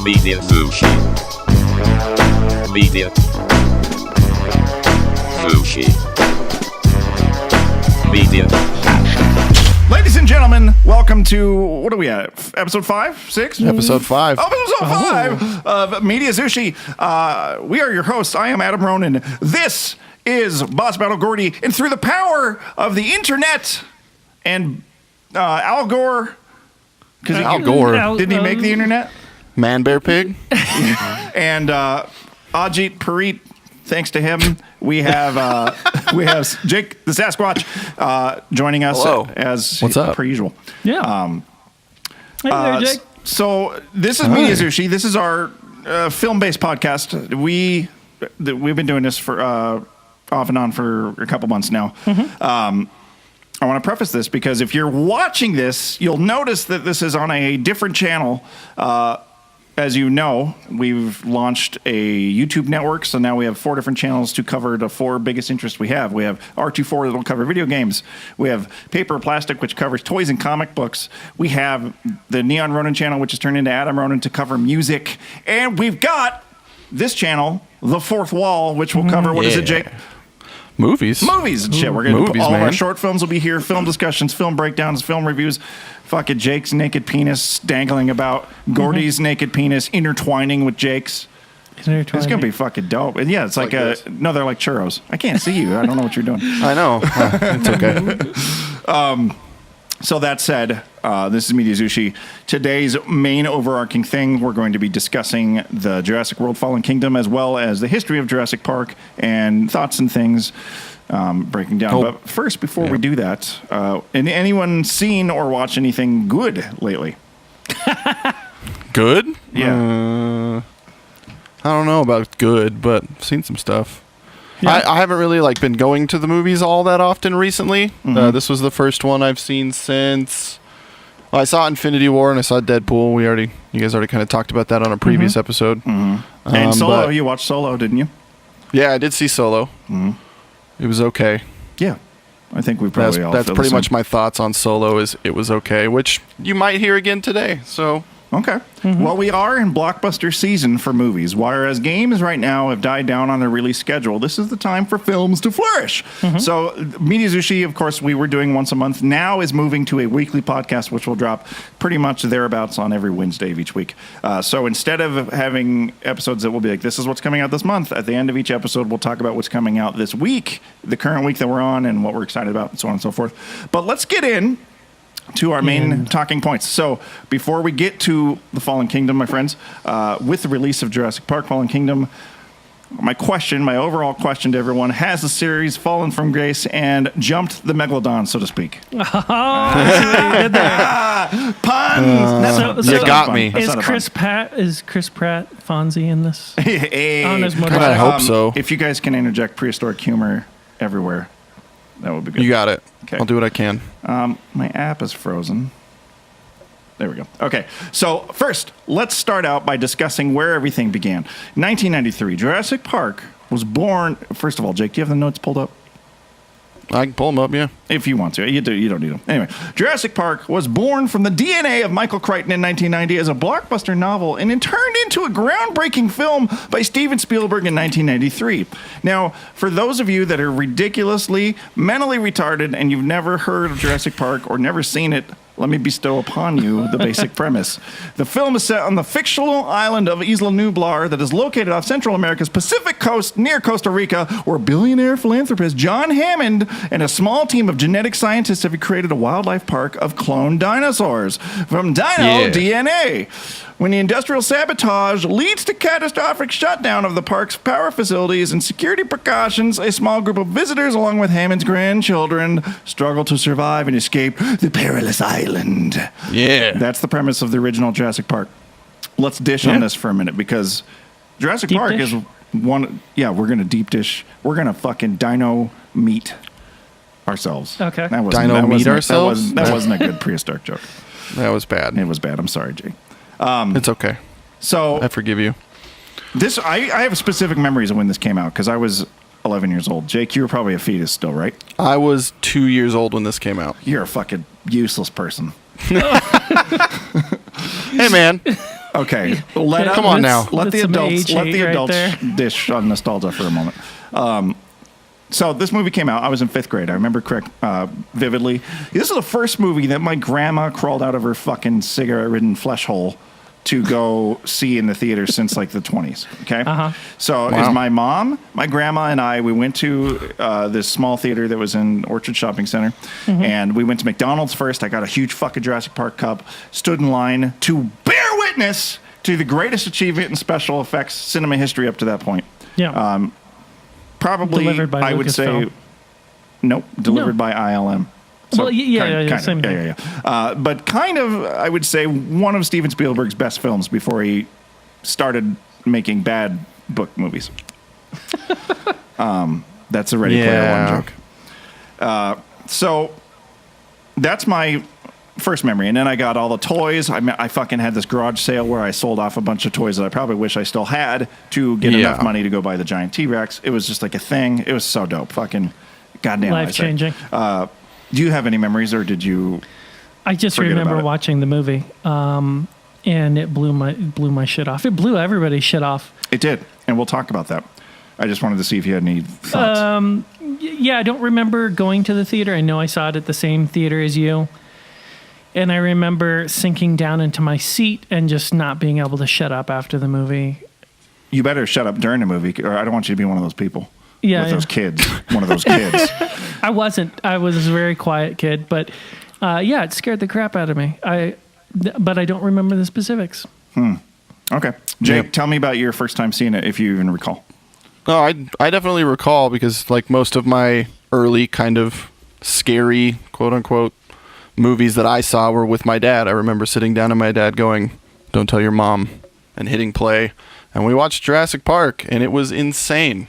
Media Zushi. Media Zushi. Media. Ladies and gentlemen, welcome to, what are we at? Episode 5? 6? Episode 5. Episode 5 of Media Zushi. We are your hosts. I am Adam Ronan. This is Boss Battle Gordy. And through the power of the internet and Al Gore. Al Gore. Didn't he make the internet? Man Bear Pig. And Ajit Parikh. Thanks to him, we have Jake the Sasquatch joining us. Hello. As What's up? per usual. Yeah. Hey there, Jake. So this is Media Zushi. This is our film-based podcast. We've been doing this for off and on for a couple months now. I want to preface this because if you're watching this, you'll notice that this is on a different channel. As you know, we've launched a YouTube network, so now we have 4 different channels to cover the 4 biggest interests we have. We have R24 that'll cover video games. We have Paper or Plastic, which covers toys and comic books. We have the Neon Ronin channel, which has turned into Adam Ronin to cover music. And we've got this channel, The Fourth Wall, which will cover, what is it, Jake? Movies. Movies and shit. We're going to Movies, all of our man. short films will be here. Film discussions, film breakdowns, film reviews. Fucking Jake's naked penis dangling about. Gordy's naked penis intertwining with Jake's. It's going to be fucking dope. And yeah, it's like this. no, they're like churros. I can't see you. I don't know what you're doing. I know. It's okay. So that said, this is Media Zushi. Today's main overarching thing, we're going to be discussing the Jurassic World Fallen Kingdom as well as the history of Jurassic Park and thoughts and things breaking down. Oh. But first, before we do that, anyone seen or watched anything good lately? Good? Yeah. I don't know about good, but I've seen some stuff. Yeah. I haven't really been going to the movies all that often recently. This was the first one I've seen since... Well, I saw Infinity War and I saw Deadpool. You guys already kind of talked about that on a previous episode. And Solo, you watched Solo, didn't you? Yeah, I did see Solo. It was okay. Yeah. I think we probably all That's feel the pretty same. much my thoughts on Solo. Is it was okay, which you might hear again today. So Okay. Well, we are in blockbuster season for movies. Whereas games right now have died down on their release schedule, this is the time for films to flourish. So Media Zushi, of course, we were doing once a month, now is moving to a weekly podcast, which will drop pretty much thereabouts on every Wednesday of each week. So instead of having episodes that will be like, this is what's coming out this month, at the end of each episode, we'll talk about what's coming out this week, the current week that we're on, and what we're excited about, and so on and so forth. But let's get in to our main talking points. So before we get to the Fallen Kingdom, my friends, with the release of Jurassic Park Fallen Kingdom, my overall question to everyone, has the series fallen from grace and jumped the megalodon, so to speak? Oh, I see what you did there. Puns! So you got me. That's not a pun. Is Chris Pratt Fonzie in this? Hey. On his God, I hope so. If you guys can interject prehistoric humor everywhere, that would be good. You got it. Okay. I'll do what I can. My app is frozen. There we go. Okay, so first, let's start out by discussing where everything began. 1993, Jurassic Park was born. First of all, Jake, do you have the notes pulled up? I can pull them up, yeah. If you want to. You don't need them. Anyway, Jurassic Park was born from the DNA of Michael Crichton in 1990 as a blockbuster novel and then turned into a groundbreaking film by Steven Spielberg in 1993. Now, for those of you that are ridiculously mentally retarded and you've never heard of Jurassic Park or never seen it, let me bestow upon you the basic premise. The film is set on the fictional island of Isla Nublar that is located off Central America's Pacific coast near Costa Rica, where billionaire philanthropist John Hammond and a small team of genetic scientists have created a wildlife park of cloned dinosaurs from dino DNA. When the industrial sabotage leads to catastrophic shutdown of the park's power facilities and security precautions, a small group of visitors, along with Hammond's grandchildren, struggle to survive and escape the perilous island. Yeah. That's the premise of the original Jurassic Park. Let's dish on this for a minute because Jurassic Deep Park dish? is one. Yeah, we're gonna deep dish. We're gonna fucking dino meat ourselves. Okay. Dino meat ourselves? That wasn't a good prehistoric joke. That was bad. It was bad. I'm sorry, Jake. It's okay. So I forgive you. this, I have specific memories of when this came out because I was 11 years old. Jake, you were probably a fetus still, right? I was 2 years old when this came out. You're a fucking useless person. Hey, man. Okay, Come on now. Let the That's some adults age hate right there. dish on nostalgia for a moment. So this movie came out. I was in 5th grade. I remember vividly. This is the first movie that my grandma crawled out of her fucking cigarette-ridden flesh hole to go see in the theater since like the 20s. Okay, so it was my mom, my grandma, and I. We went to this small theater that was in Orchard Shopping Center, and we went to McDonald's first. I got a huge fucking Jurassic Park cup. Stood in line to bear witness to the greatest achievement in special effects cinema history up to that point. Yeah. Probably, Delivered by I would say, Lucasfilm. Nope, delivered by ILM. Well, same thing. But kind of, I would say, one of Steven Spielberg's best films before he started making bad book movies. That's a Ready Player One joke. So that's my first memory. And then I got all the toys. I fucking had this garage sale where I sold off a bunch of toys that I probably wish I still had to get enough money to go buy the giant T-Rex. It was just like a thing. It was so dope. Fucking goddamn Life-changing. Do you have any memories, or did you? I just forget remember about it? watching the movie, and it blew my shit off. It blew everybody's shit off. It did, and we'll talk about that. I just wanted to see if you had any thoughts. Yeah, I don't remember going to the theater. I know I saw it at the same theater as you. And I remember sinking down into my seat and just not being able to shut up after the movie. You better shut up during the movie, or I don't want you to be one of those people. Yeah, with those kids. One of those kids. I wasn't. I was a very quiet kid, but it scared the crap out of me. But I don't remember the specifics. Okay. Jake, tell me about your first time seeing it, if you even recall. No, I definitely recall, because like most of my early kind of scary, quote unquote, movies that I saw were with my dad. I remember sitting down and my dad going, "Don't tell your mom," and hitting play. And we watched Jurassic Park, and it was insane.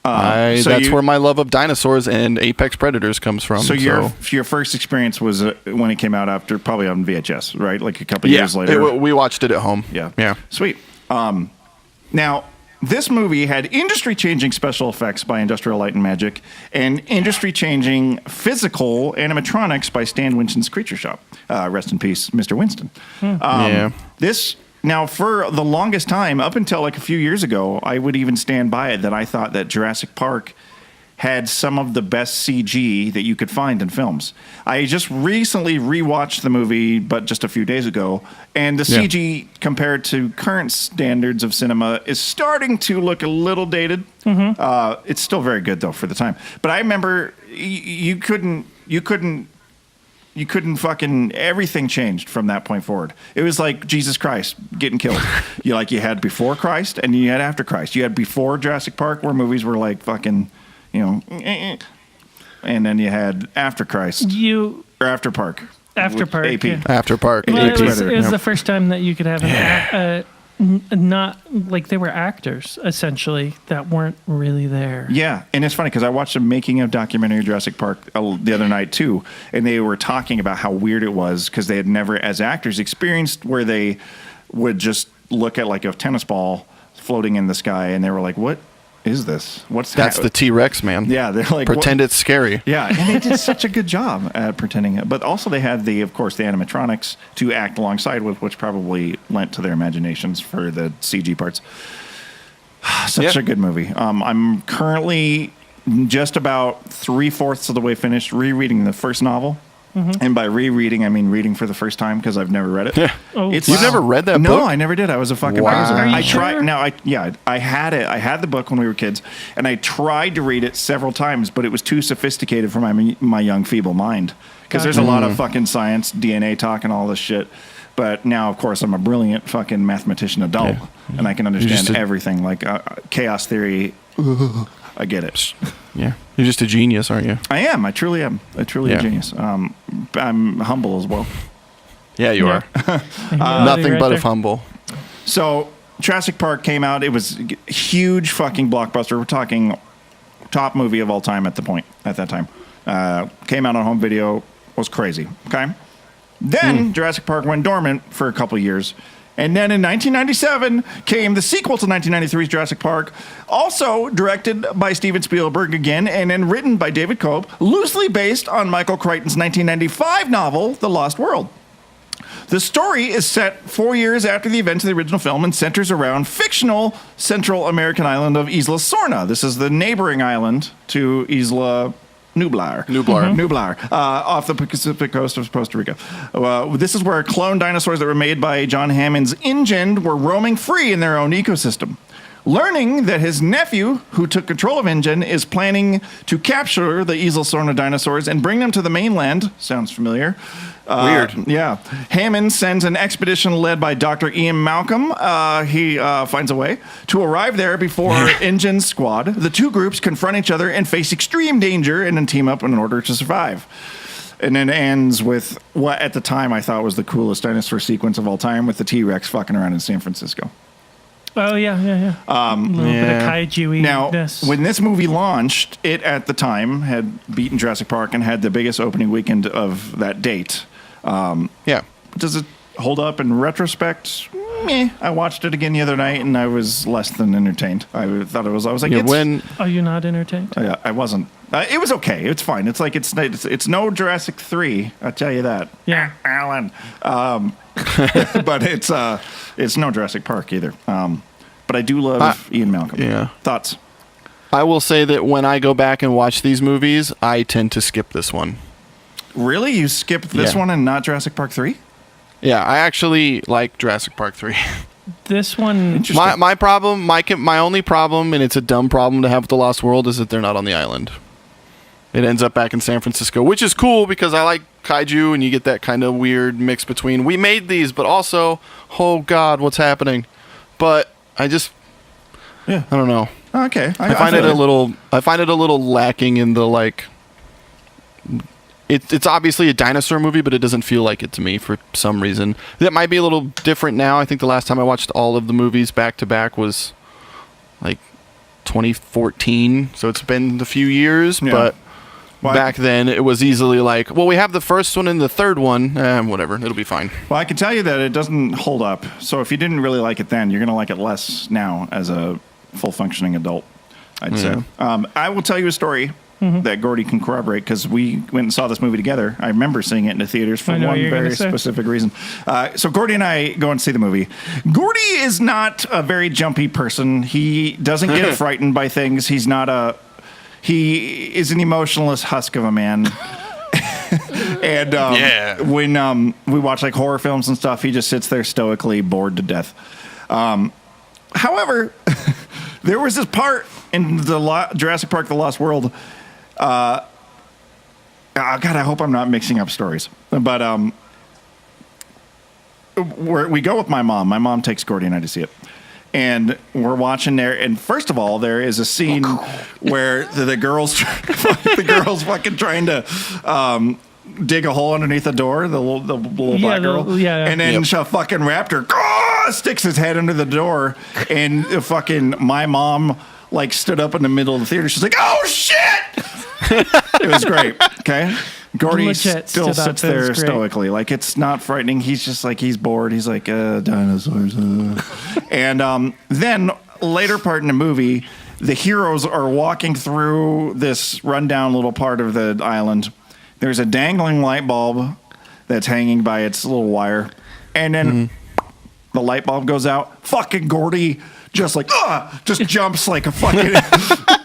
That's where my love of dinosaurs and apex predators comes from. So your first experience was when it came out after, probably on VHS, right? Like a couple years later. We watched it at home. Yeah. Sweet. Now, this movie had industry-changing special effects by Industrial Light and Magic and industry-changing physical animatronics by Stan Winston's Creature Shop. Rest in peace, Mr. Winston. Now, for the longest time, up until like a few years ago, I would even stand by it that I thought that Jurassic Park had some of the best CG that you could find in films. I just recently rewatched the movie, but just a few days ago, and the CG compared to current standards of cinema is starting to look a little dated. It's still very good though for the time. But I remember you couldn't fucking, everything changed from that point forward. It was like Jesus Christ getting killed. You had before Christ and you had after Christ. You had before Jurassic Park, where movies were like fucking, and then you had after Christ or after Park. After Park. AP. Yeah. After Park. Well, AP. it was the first time that you could have not like they were actors essentially that weren't really there. Yeah, and it's funny because I watched a making of documentary of Jurassic Park the other night too, and they were talking about how weird it was because they had never, as actors, experienced where they would just look at like a tennis ball floating in the sky, and they were like, "What is this? That's the T-Rex, man." Yeah, they're like, pretend it's scary. Yeah, and they did such a good job at pretending it. But also they had of course, the animatronics to act alongside with, which probably lent to their imaginations for the CG parts. Such a good movie. I'm currently just about 3/4 of the way finished rereading the first novel. And by rereading, I mean reading for the first time because I've never read it. Yeah. You've never read that book? No, I never did. I was a fucking Wow. Are you I tried. sure? Now, I had it. I had the book when we were kids, and I tried to read it several times, but it was too sophisticated for my young, feeble mind. Because there's a lot of fucking science, DNA talk, and all this shit. But now, of course, I'm a brilliant fucking mathematician adult, and I can understand everything, like chaos theory. I get it. Yeah. You're just a genius, aren't you? I am. I truly am. A genius. I'm humble as well. Yeah, you are. Nothing but humble. So Jurassic Park came out. It was a huge fucking blockbuster. We're talking top movie of all time at that time. Came out on home video. Was crazy. Okay. Then Jurassic Park went dormant for a couple years. And then in 1997 came the sequel to 1993's Jurassic Park, also directed by Steven Spielberg again, and then written by David Cope, loosely based on Michael Crichton's 1995 novel, The Lost World. The story is set 4 years after the events of the original film and centers around fictional Central American island of Isla Sorna. This is the neighboring island to Isla Nublar, off the Pacific coast of Costa Rica. This is where clone dinosaurs that were made by John Hammond's InGen were roaming free in their own ecosystem. Learning that his nephew, who took control of InGen, is planning to capture the Isla Sorna dinosaurs and bring them to the mainland. Sounds familiar. Weird. Yeah. Hammond sends an expedition led by Dr. Ian Malcolm. He finds a way to arrive there before InGen's squad. The two groups confront each other and face extreme danger and then team up in order to survive. And then ends with what at the time I thought was the coolest dinosaur sequence of all time with the T-Rex fucking around in San Francisco. Oh, yeah. A little bit of kaiju-y. Now, when this movie launched, it at the time had beaten Jurassic Park and had the biggest opening weekend of that date. Does it hold up in retrospect? Meh. I watched it again the other night and I was less than entertained. I thought I was like, Are you not entertained? Yeah, I wasn't. It was okay. It's fine. It's like it's no Jurassic 3. I'll tell you that. Yeah, Alan. But it's no Jurassic Park either. But I do love Ian Malcolm. Yeah. Thoughts? I will say that when I go back and watch these movies, I tend to skip this one. Really? You skipped this one and not Jurassic Park 3? Yeah, I actually like Jurassic Park 3. This one... My problem, my only problem, and it's a dumb problem to have with The Lost World, is that they're not on the island. It ends up back in San Francisco, which is cool because I like kaiju and you get that kind of weird mix between we made these, but also, oh God, what's happening? But I just, I don't know. Okay. I find it a little lacking in the like. It's obviously a dinosaur movie, but it doesn't feel like it to me for some reason. That might be a little different now. I think the last time I watched all of the movies back to back was like 2014, so it's been a few years, but. Back then, it was easily like, well, we have the first one and the third one. Whatever, it'll be fine. Well, I can tell you that it doesn't hold up. So if you didn't really like it then, you're going to like it less now as a full-functioning adult, I'd say. I will tell you a story that Gordy can corroborate because we went and saw this movie together. I remember seeing it in the theaters for one very specific reason. So Gordy and I go and see the movie. Gordy is not a very jumpy person. He doesn't get frightened by things. He is an emotionless husk of a man. And when we watch like horror films and stuff, he just sits there stoically bored to death. However, there was this part in the Jurassic Park: The Lost World. God, I hope I'm not mixing up stories. But we go with my mom. My mom takes Gordy and I to see it. And we're watching there, and first of all, there is a scene where the girls fucking trying to dig a hole underneath the door, the little black girl, and then a fucking raptor sticks his head under the door, and fucking my mom like stood up in the middle of the theater. She's like, "Oh shit!" It was great. Okay. Gordy still sits there stoically. Like, it's not frightening. He's just like, he's bored. He's like, dinosaurs. And then, later part in the movie, the heroes are walking through this rundown little part of the island. There's a dangling light bulb that's hanging by its little wire. And then the light bulb goes out. Fucking Gordy just like, just jumps like a fucking...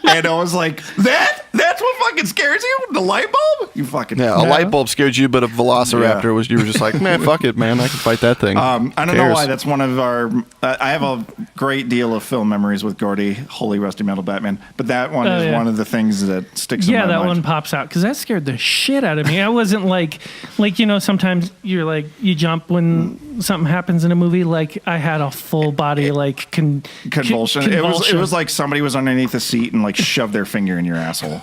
And I was like, that's what fucking scares you? The light bulb? You fucking... Yeah, a light bulb scared you, but a velociraptor was... You were just like, man, fuck it, man. I can fight that thing. I don't know why. That's one of our... I have a great deal of film memories with Gordy, Holy Rusty Metal Batman. But that one is one of the things that sticks in my mind. Yeah, that one pops out. Because that scared the shit out of me. I wasn't like, you know, sometimes you're like, you jump when something happens in a movie. Like, I had a full body, like, convulsion. It was like somebody was underneath the seat and, like, shoved their finger in your asshole.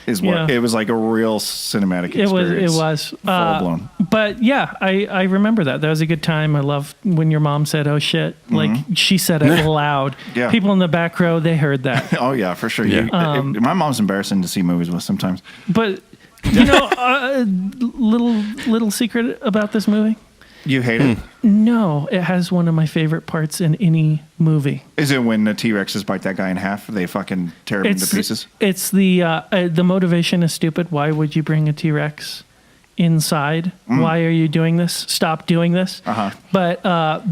It was like a real cinematic experience. It was full blown. But yeah, I remember that. That was a good time. I love when your mom said, "Oh shit!" Like she said it loud. Yeah. People in the back row, they heard that. Oh yeah, for sure. Yeah. My mom's embarrassing to see movies with sometimes. But you know, little secret about this movie. You hate it? No, it has one of my favorite parts in any movie. Is it when the T-Rexes bite that guy in half? They fucking tear him into pieces? It's the motivation is stupid. Why would you bring a T-Rex inside. Why are you doing this? Stop doing this. But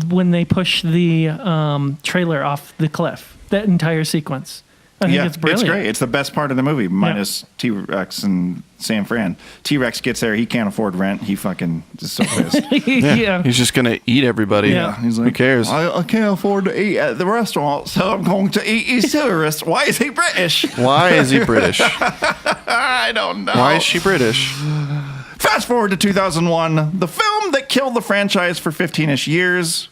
when they push the trailer off the cliff, that entire sequence, I think it's brilliant. It's great. It's the best part of the movie, minus T-Rex and San Fran. T-Rex gets there. He can't afford rent. He fucking is so pissed. Yeah. He's just going to eat everybody. Yeah. He's like, who cares? I can't afford to eat at the restaurant, so I'm going to eat his tourist. Why is he British? Why is he British? I don't know. Why is she British? Fast forward to 2001, the film that killed the franchise for 15-ish years.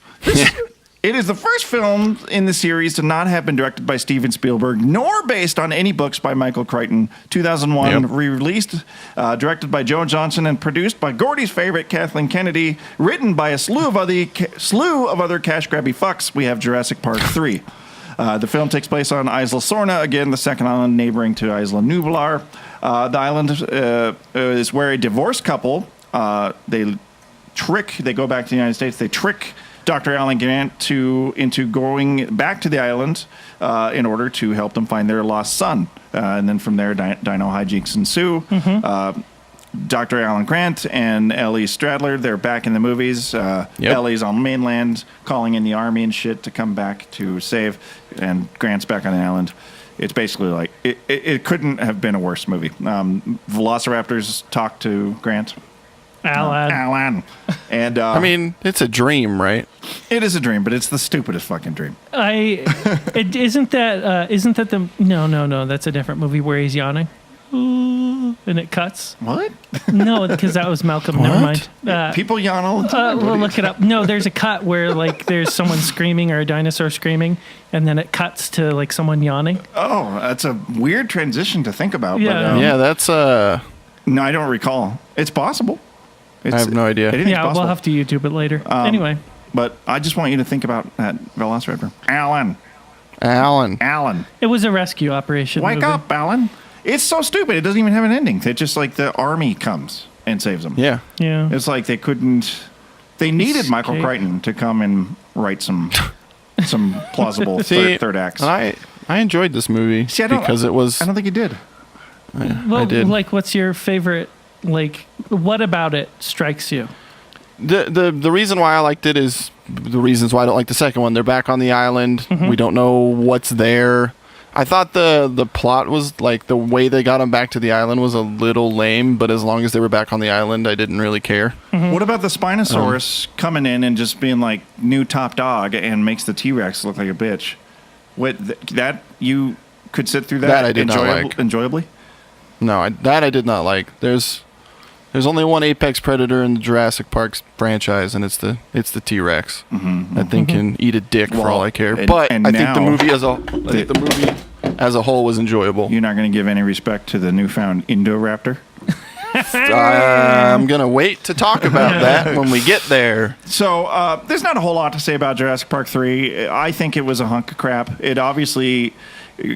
It is the first film in the series to not have been directed by Steven Spielberg, nor based on any books by Michael Crichton. 2001, re-released, directed by Joe Johnson, and produced by Gordy's favorite, Kathleen Kennedy, written by a slew of other cash-grabby fucks. We have Jurassic Park 3. The film takes place on Isla Sorna, again, the second island neighboring to Isla Nublar. The island is where a divorced couple, they go back to the United States, they trick Dr. Alan Grant into going back to the island in order to help them find their lost son. And then from there, dino hijinks ensue. Dr. Alan Grant and Ellie Stradler, they're back in the movies. Ellie's on mainland, calling in the army and shit to come back to save, and Grant's back on the island. It's basically like, it couldn't have been a worse movie. Velociraptors talk to Grant. Alan. And I mean, it's a dream, right? It is a dream, but it's the stupidest fucking dream. Isn't that the no, that's a different movie where he's yawning. Ooh, and it cuts. What? No, because that was Malcolm. Never mind. People yawn all the time. We'll look it up. No, there's a cut where like there's someone screaming or a dinosaur screaming, and then it cuts to like someone yawning. Oh, that's a weird transition to think about. Yeah. But, That's no, I don't recall. It's possible. I have no idea. Anything's Yeah, possible. we'll have to YouTube it later. Anyway. But I just want you to think about that Velociraptor. Alan. It was a rescue operation. Wake movie. up, Alan. It's so stupid. It doesn't even have an ending. It's just like the army comes and saves them. Yeah. Yeah. It's like they couldn't. They needed Michael Crichton to come and write some plausible third acts. And I enjoyed this movie because it was. I don't think you did. Well, I did. Like, what's your favorite? Like, what about it strikes you? The reason why I liked it is the reasons why I don't like the second one. They're back on the island. We don't know what's there. I thought the plot was like the way they got them back to the island was a little lame, but as long as they were back on the island, I didn't really care. What about the Spinosaurus coming in and just being like new top dog and makes the T-Rex look like a bitch? That you could sit through that? That I did not like. Enjoyably? No, I did not like. There's only one apex predator in the Jurassic Park franchise, and it's the T-Rex. That thing can eat a dick for all I care. But I think the movie as a whole was enjoyable. You're not going to give any respect to the newfound Indoraptor? I'm going to wait to talk about that when we get there. So there's not a whole lot to say about Jurassic Park 3. I think it was a hunk of crap. It obviously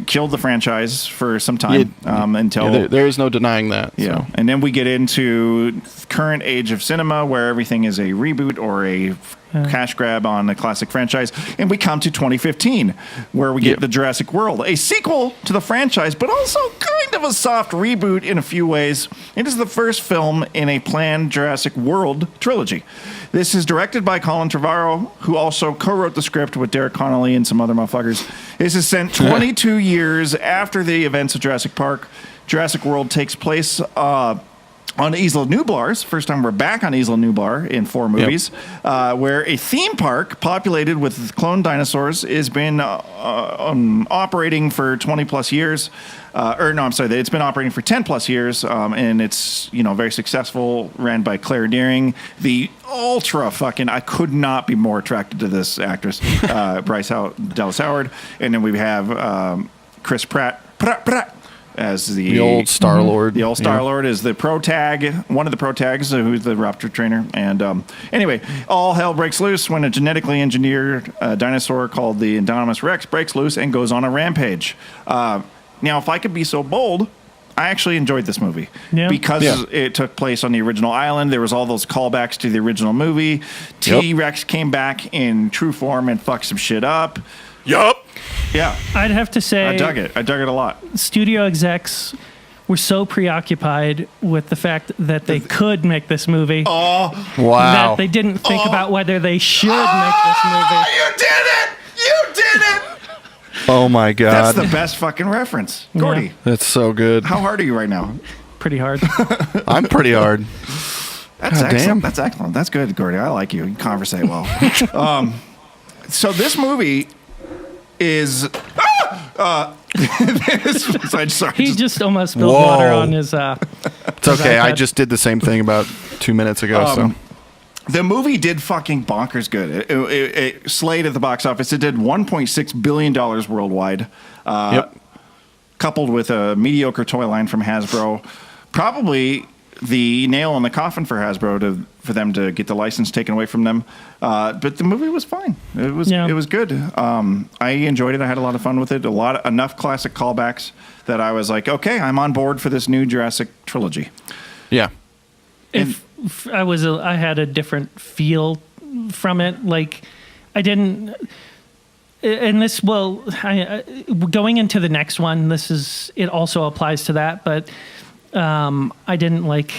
killed the franchise for some time until there is no denying that. Yeah, so. And then we get into current age of cinema where everything is a reboot or a cash grab on a classic franchise, and we come to 2015 where we get the Jurassic World, a sequel to the franchise, but also kind of a soft reboot in a few ways. It is the first film in a planned Jurassic World trilogy. This is directed by Colin Trevorrow, who also co-wrote the script with Derek Connolly and some other motherfuckers. This is set 22 years after the events of Jurassic Park. Jurassic World takes place on Isla Nublar. First time we're back on Isla Nublar in 4 movies, where a theme park populated with cloned dinosaurs has been operating for 20 plus years. It's been operating for 10 plus years, and it's very successful. Ran by Claire Dearing, the ultra fucking. I could not be more attracted to this actress, Bryce Dallas Howard, and then we have Chris Pratt. As the old Star-Lord. The old Star-Lord is the pro tag, one of the pro tags, who's the raptor trainer. And anyway, all hell breaks loose when a genetically engineered dinosaur called the Indominus Rex breaks loose and goes on a rampage. Now, if I could be so bold, I actually enjoyed this movie because it took place on the original island. There was all those callbacks to the original movie. T-Rex came back in true form and fucked some shit up. Yup. Yeah. I'd have to say I dug it a lot. Studio execs were so preoccupied with the fact that they could make this movie Wow. that they didn't think about whether they should make this movie. You did it! You did it! Oh my God. That's the best fucking reference. Gordy, That's so good. how hard are you right now? Pretty hard. I'm pretty hard. That's God excellent. damn. That's excellent. That's good, Gordy. I like you. You conversate well. So this movie is. Sorry. He just almost spilled Whoa. water on his. It's okay. I just did the same thing about 2 minutes ago. So The movie did fucking bonkers good. It slayed at the box office. It did $1.6 billion worldwide. Coupled with a mediocre toy line from Hasbro. Probably the nail in the coffin for Hasbro for them to get the license taken away from them. But the movie was fine. It was good. I enjoyed it. I had a lot of fun with it. Enough classic callbacks that I was like, okay, I'm on board for this new Jurassic trilogy. yeah. If I had a different feel from it. Like, I didn't. And this, going into the next one, it also applies to that, but I didn't like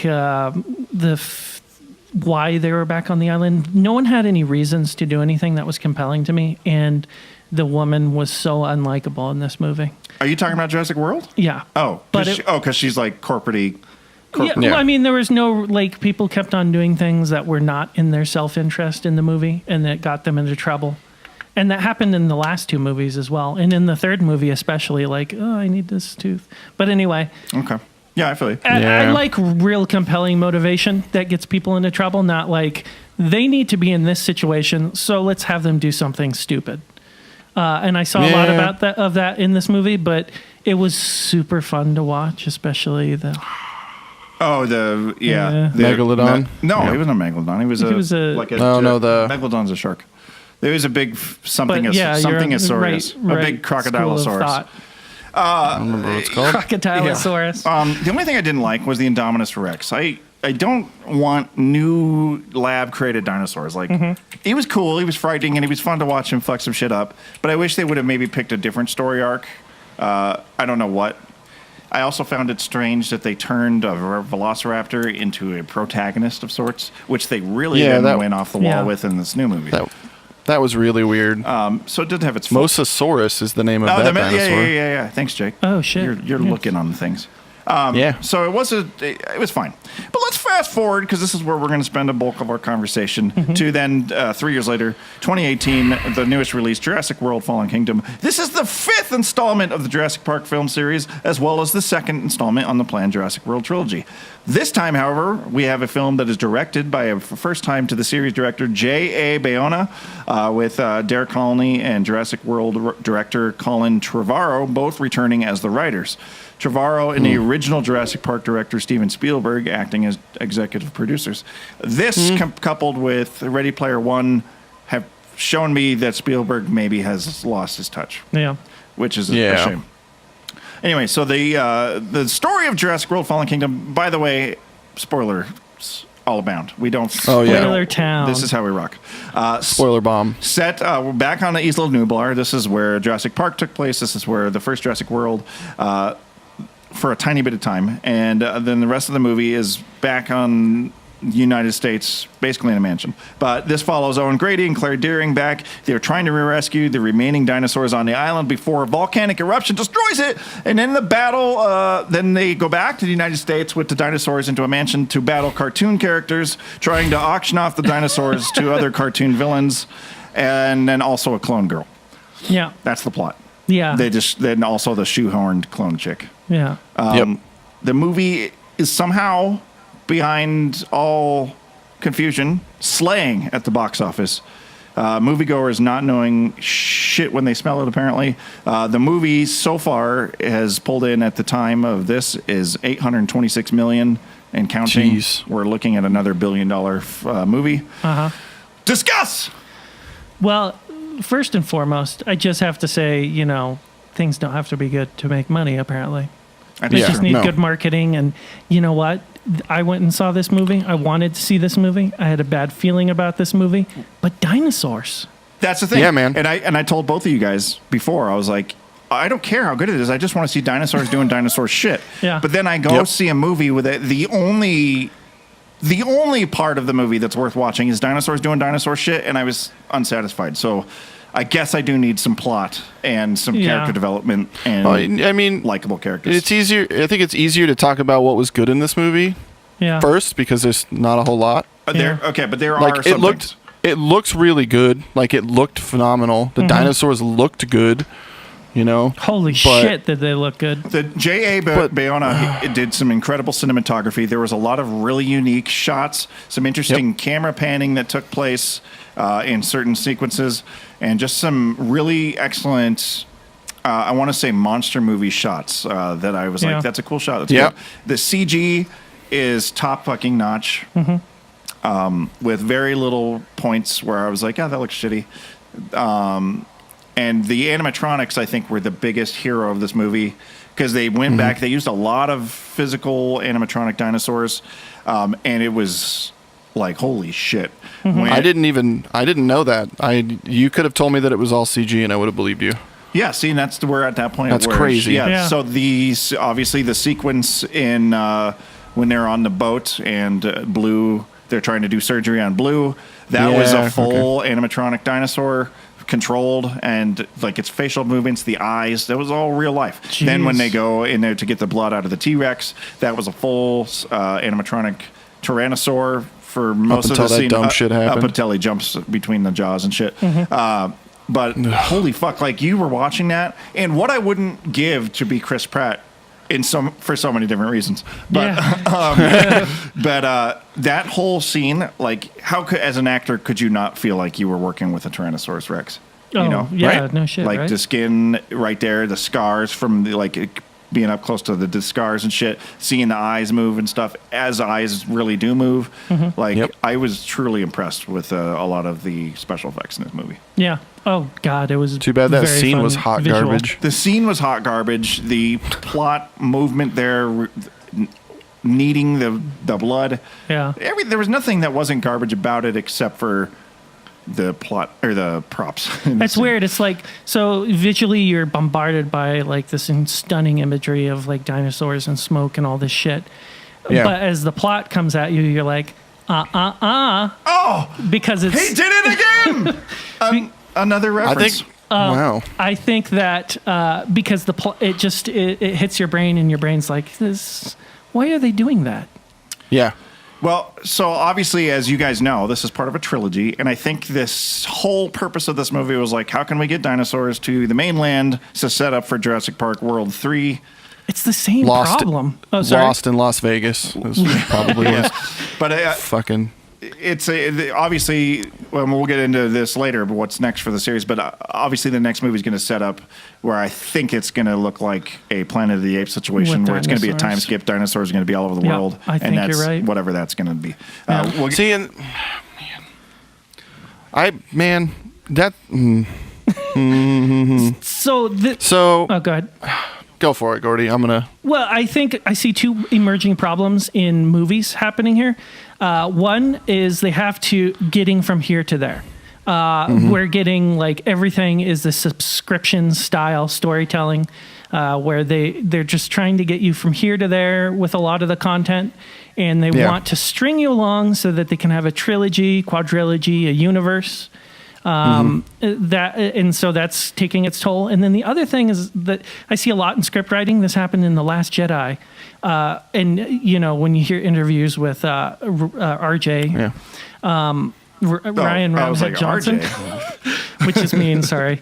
why they were back on the island. No one had any reasons to do anything that was compelling to me, and the woman was so unlikable in this movie. Are you talking about Jurassic World? Yeah. Oh, because she's like corporate-y. Yeah, well, I mean, there was no, people kept on doing things that were not in their self-interest in the movie, and that got them into trouble. And that happened in the last two movies as well. And in the third movie especially, I need this tooth. But anyway. Okay. Yeah, I feel you. I like real compelling motivation that gets people into trouble, not like they need to be in this situation, so let's have them do something stupid. And I saw a lot of that in this movie, but it was super fun to watch, especially the... Oh, the Megalodon? No, he wasn't a megalodon. He was a Megalodon's a shark. There was a big something-asaurus. Right, a big crocodilosaurus. I don't remember what it's called. Crocodilosaurus. The only thing I didn't like was the Indominus Rex. I don't want new lab-created dinosaurs. He was cool, he was frightening, and he was fun to watch him fuck some shit up. But I wish they would have maybe picked a different story arc. I don't know what. I also found it strange that they turned a velociraptor into a protagonist of sorts, which they really went off the wall with in this new movie. That was really weird. So it did have its... Mosasaurus is the name of that dinosaur. Yeah. Thanks, Jake. Oh, shit. You're looking on things. So it was fine. But let's fast forward, because this is where we're going to spend a bulk of our conversation, to then 3 years later, 2018, the newest release, Jurassic World Fallen Kingdom. This is the 5th installment of the Jurassic Park film series, as well as the 2nd installment on the planned Jurassic World trilogy. This time, however, we have a film that is directed by a first time to the series director, J.A. Bayona, with Derek Colony and Jurassic World director Colin Trevorrow both returning as the writers. Trevorrow and the original Jurassic Park director Steven Spielberg acting as executive producers. This coupled with Ready Player One have shown me that Spielberg maybe has lost his touch. Yeah. Which is a shame. Anyway, so the story of Jurassic World Fallen Kingdom, by the way, spoilers all abound. We don't... Spoiler town. This is how we rock. Spoiler bomb. Set, we're back on the Isla Nublar. This is where Jurassic Park took place. This is where the first Jurassic World... for a tiny bit of time, and then the rest of the movie is back on the United States, basically in a mansion. But this follows Owen Grady and Claire Dearing back. They're trying to rescue the remaining dinosaurs on the island before a volcanic eruption destroys it. And in the battle, then they go back to the United States with the dinosaurs into a mansion to battle cartoon characters, trying to auction off the dinosaurs to other cartoon villains, and then also a clone girl. Yeah. That's the plot. Yeah. Then also the shoehorned clone chick. Yeah. The movie is somehow, behind all confusion, slaying at the box office. Moviegoers not knowing shit when they smell it, apparently. The movie so far has pulled in, at the time of this, is $826 million and counting. Jeez. We're looking at another $1 billion movie. Discuss! Well, first and foremost, I just have to say, things don't have to be good to make money, apparently. They just need good marketing. And you know what? I went and saw this movie. I wanted to see this movie. I had a bad feeling about this movie. But dinosaurs. That's the thing. Yeah, man. And I told both of you guys before, I was like, I don't care how good it is. I just want to see dinosaurs doing dinosaur shit. Yeah. But then I go see a movie with it. The only part of the movie that's worth watching is dinosaurs doing dinosaur shit, and I was unsatisfied. So I guess I do need some plot and some character development and I mean, likable characters. It's easier. I think it's easier to talk about what was good in this movie first because there's not a whole lot. But there are some things. It looks really good. Like, it looked phenomenal. The dinosaurs looked good. You know, holy shit, did they look good? The J.A. Bayona did some incredible cinematography. There was a lot of really unique shots, some interesting camera panning that took place in certain sequences, and just some really excellent, I want to say, monster movie shots that I was like, that's a cool shot. That's good. The CG is top fucking notch, with very little points where I was like, that looks shitty. And the animatronics, I think, were the biggest hero of this movie because they went back. They used a lot of physical animatronic dinosaurs, and it was like, holy shit. I didn't know that. You could have told me that it was all CG, and I would have believed you. Yeah, see, and we're at that point. That's crazy. Yeah. So obviously the sequence in when they're on the boat and Blue, they're trying to do surgery on Blue. That was a full animatronic dinosaur. Controlled, and like its facial movements, the eyes, that was all real life. Jeez. Then when they go in there to get the blood out of the T-Rex, that was a full animatronic Tyrannosaur for most of the scene. Dumb shit happened. Up until he jumps between the jaws and shit. But holy fuck, like, you were watching that, and what I wouldn't give to be Chris Pratt for so many different reasons. But that whole scene, like, as an actor could you not feel like you were working with a Tyrannosaurus Rex? Right? No shit. Like, right? the skin right there, the scars from being up close to the scars and shit, seeing the eyes move and stuff as eyes really do move. I was truly impressed with a lot of the special effects in this movie. Yeah. Oh God, it was too bad that very scene was hot visual. garbage. The scene was hot garbage. The plot movement there, needing the blood. Yeah. There was nothing that wasn't garbage about it except for the plot or the props. That's weird. It's like, so visually you're bombarded by like this stunning imagery of like dinosaurs and smoke and all this shit. Yeah. But as the plot comes at you, you're like, Oh, because it's, he did it again. Another reference. Wow. I think that because it hits your brain and your brain's like, why are they doing that? Yeah. Well, so obviously, as you guys know, this is part of a trilogy, and I think this whole purpose of this movie was like, how can we get dinosaurs to the mainland to set up for Jurassic Park World 3? It's the same problem. Oh, sorry. Lost in Las Vegas. Probably was. But fucking. It's obviously, well, we'll get into this later, but what's next for the series. But obviously, the next movie is going to set up where I think it's going to look like a Planet of the Apes situation, where it's going to be a time skip. Dinosaurs are going to be all over the world. I think you're right. Whatever that's going to be. See, and that. So. Oh, go ahead. Go for it, Gordy. Well, I think I see two emerging problems in movies happening here. One is they have to getting from here to there. We're getting like everything is the subscription style storytelling, where they're just trying to get you from here to there with a lot of the content, and they want to string you along so that they can have a trilogy, quadrilogy, a universe. And so that's taking its toll. And then the other thing is that I see a lot in script writing. This happened in The Last Jedi. And you know, when you hear interviews with RJ, Ryan Ramsey Johnson, which is mean, sorry.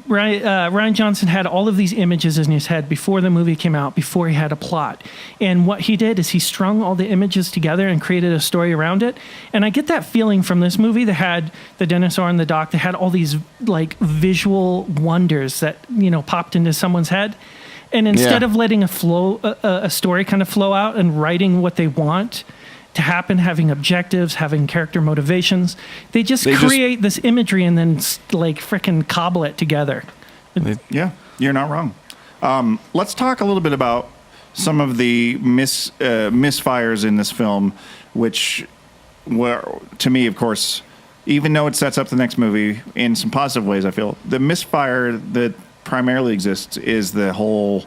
Ryan Johnson had all of these images in his head before the movie came out, before he had a plot. And what he did is he strung all the images together and created a story around it. And I get that feeling from this movie that had the dinosaur and the dock, that had all these like visual wonders that, you know, popped into someone's head. And instead of letting a story kind of flow out and writing what they want to happen, having objectives, having character motivations, they just create this imagery and then like frickin' cobble it together. Yeah, you're not wrong. Let's talk a little bit about some of the misfires in this film, which were, to me, of course, even though it sets up the next movie in some positive ways, I feel the misfire that primarily exists is the whole